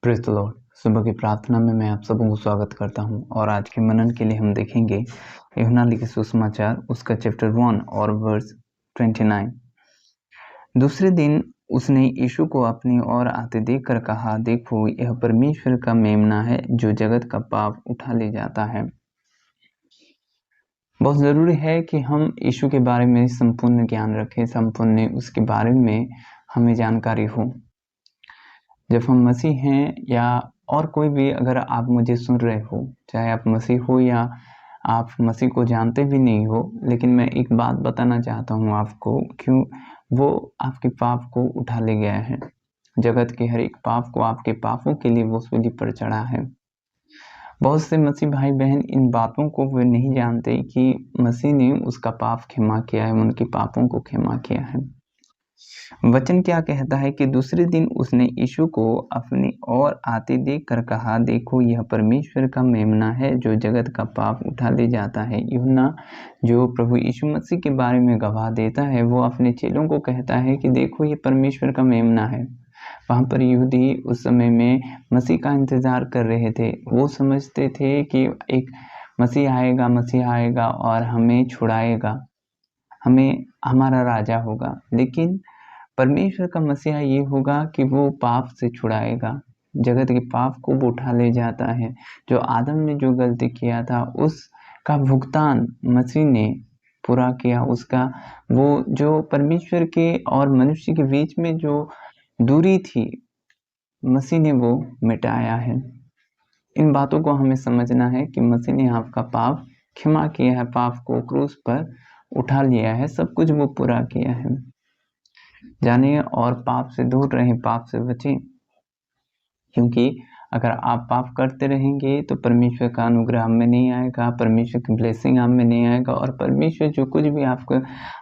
Praise the Lord. सुबह की प्रार्थना में मैं आप सबों को स्वागत करता हूं और आज के मनन के लिए हम देखेंगे यूहन्ना लिखे सुसमाचार उसका चैप्टर 1 और वर्स 29। दूसरे दिन उसने यीशु को अपनी ओर आते देखकर कहा, देखो यह परमेश्वर का मेमना है जो जगत का पाप उठा ले जाता है। बहुत ज़रूरी है कि हम यीशु के बारे में संपूर्ण ज्ञान रखें, संपूर्ण उसके बारे में हमें जानकारी हो। जब हम मसीह हैं या और कोई भी, अगर आप मुझे सुन रहे हो, चाहे आप मसीह हो या आप मसीह को जानते भी नहीं हो, लेकिन मैं एक बात बताना चाहता हूँ आपको, क्यों वो आपके पाप को उठा ले गया है। जगत के हर एक पाप को आपके पापों के लिए वो सूली पर चढ़ा है। बहुत से मसीह भाई बहन इन बातों को वे नहीं जानते कि मसीह ने उसका पाप क्षमा किया है, उनके पापों को क्षमा किया है। वचन क्या कहता है कि दूसरे दिन उसने यीशु को अपनी ओर आते देखकर कहा, देखो यह परमेश्वर का मेमना है जो जगत का पाप उठा ले जाता है। यूहन्ना जो प्रभु यीशु मसीह के बारे में गवाह देता है, वो अपने चेलों को कहता है कि देखो ये परमेश्वर का मेमना है। वहाँ पर यहूदी उस समय में मसीह का इंतज़ार कर रहे थे। वो समझते थे कि एक मसीह आएगा और हमें छुड़ाएगा, हमें हमारा राजा होगा। लेकिन परमेश्वर का मसीहा ये होगा कि वो पाप से छुड़ाएगा, जगत के पाप को वो उठा ले जाता है। जो आदम ने जो गलती किया था उसका भुगतान मसीह ने पूरा किया। उसका वो जो परमेश्वर के और मनुष्य के बीच में जो दूरी थी, मसीह ने वो मिटाया है। इन बातों को हमें समझना है कि मसीह ने आपका पाप क्षमा किया है, पाप को क्रूस पर उठा लिया है, सब कुछ वो पूरा किया है। जानिए और पाप से दूर रहें, पाप से बचें, क्योंकि अगर आप पाप करते रहेंगे तो परमेश्वर का अनुग्रह हम में नहीं आएगा, परमेश्वर की ब्लेसिंग हम में नहीं आएगा और परमेश्वर जो कुछ भी आपको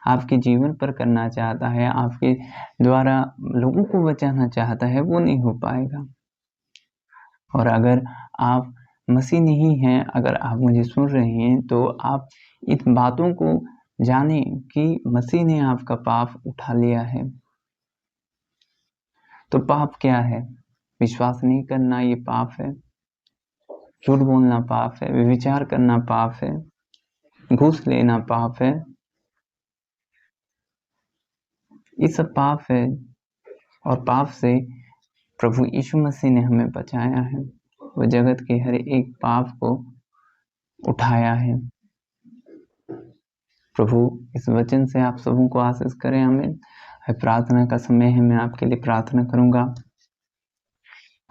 आपके जीवन पर करना चाहता है, आपके द्वारा लोगों को बचाना चाहता है, वो नहीं हो पाएगा। और अगर आप मसीह नहीं हैं, अगर आप मुझे सुन रहे हैं, तो आप इन बातों को जानें कि मसीह ने आपका पाप उठा लिया है। तो पाप क्या है? विश्वास नहीं करना ये पाप है, झूठ बोलना पाप है, व्यभिचार करना पाप है, घूस लेना पाप है, ये सब पाप है। और पाप से प्रभु यीशु मसीह ने हमें बचाया है, वो जगत के हर एक पाप को उठाया है। प्रभु इस वचन से आप सबों को आशीष करें। आमीन। प्रार्थना का समय है, मैं आपके लिए प्रार्थना करूंगा।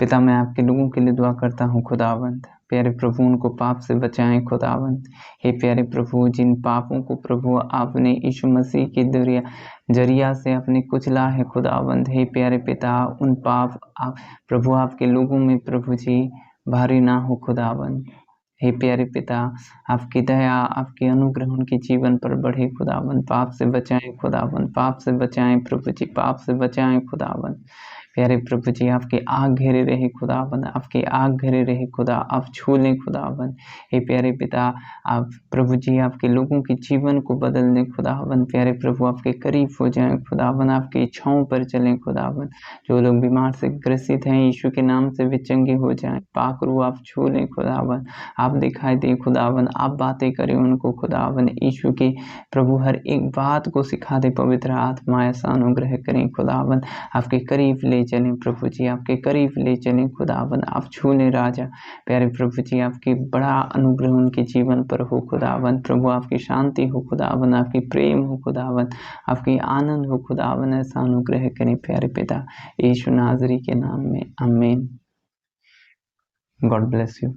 पिता, मैं आपके लोगों के लिए दुआ करता हूँ खुदावंद, प्यारे प्रभु उनको पाप से बचाएं खुदावंद। हे प्यारे प्रभु, जिन पापों को प्रभु आपने यीशु मसीह के जरिया से अपने कुचला है खुदावंद, हे प्यारे पिता, उन पाप प्रभु आपके लोगों में प्रभु जी भारी ना हो खुदावंद। हे प्यारे पिता, आपकी दया, आपकी अनुग्रह उनके जीवन पर बढ़े खुदावंद। पाप से बचाएं खुदावंद, पाप से बचाएं प्रभु जी, पाप से बचाएं खुदावंद। प्यारे प्रभु जी, आपकी आग घेरे रहे खुदावंद, आपकी आग घेरे रहे खुदा, आप छू लें खुदावंद। हे प्यारे पिता, आप प्रभु जी आपके लोगों के जीवन को बदल दें खुदावंद। प्यारे प्रभु आपके करीब हो जाएं खुदावंद, आपकी इच्छाओं पर चलें खुदावंद। जो लोग बीमार से ग्रसित हैं, यीशु के नाम से वे चंगे हो जाएं। पाक रूह आप छू लें खुदावंद, आप दिखाई दें खुदावंद, आप बातें करें उनको खुदावंद। यीशु के प्रभु हर एक बात को सिखा दे, पवित्र आत्मा ऐसा अनुग्रह करें खुदावंद। आपके करीब ले चलें प्रभु जी, आपके करीब ले चलें खुदावंद, आप छू लें राजा। प्यारे प्रभु जी, आपकी बड़ा अनुग्रह उनके जीवन पर हो खुदावंद। प्रभु आपकी शांति हो खुदावंद, आपकी प्रेम हो खुदावंद, आपकी आनंद हो खुदावंद, ऐसा अनुग्रह करें प्यारे पिता, यीशु नाज़री के नाम में, आमीन। God bless you.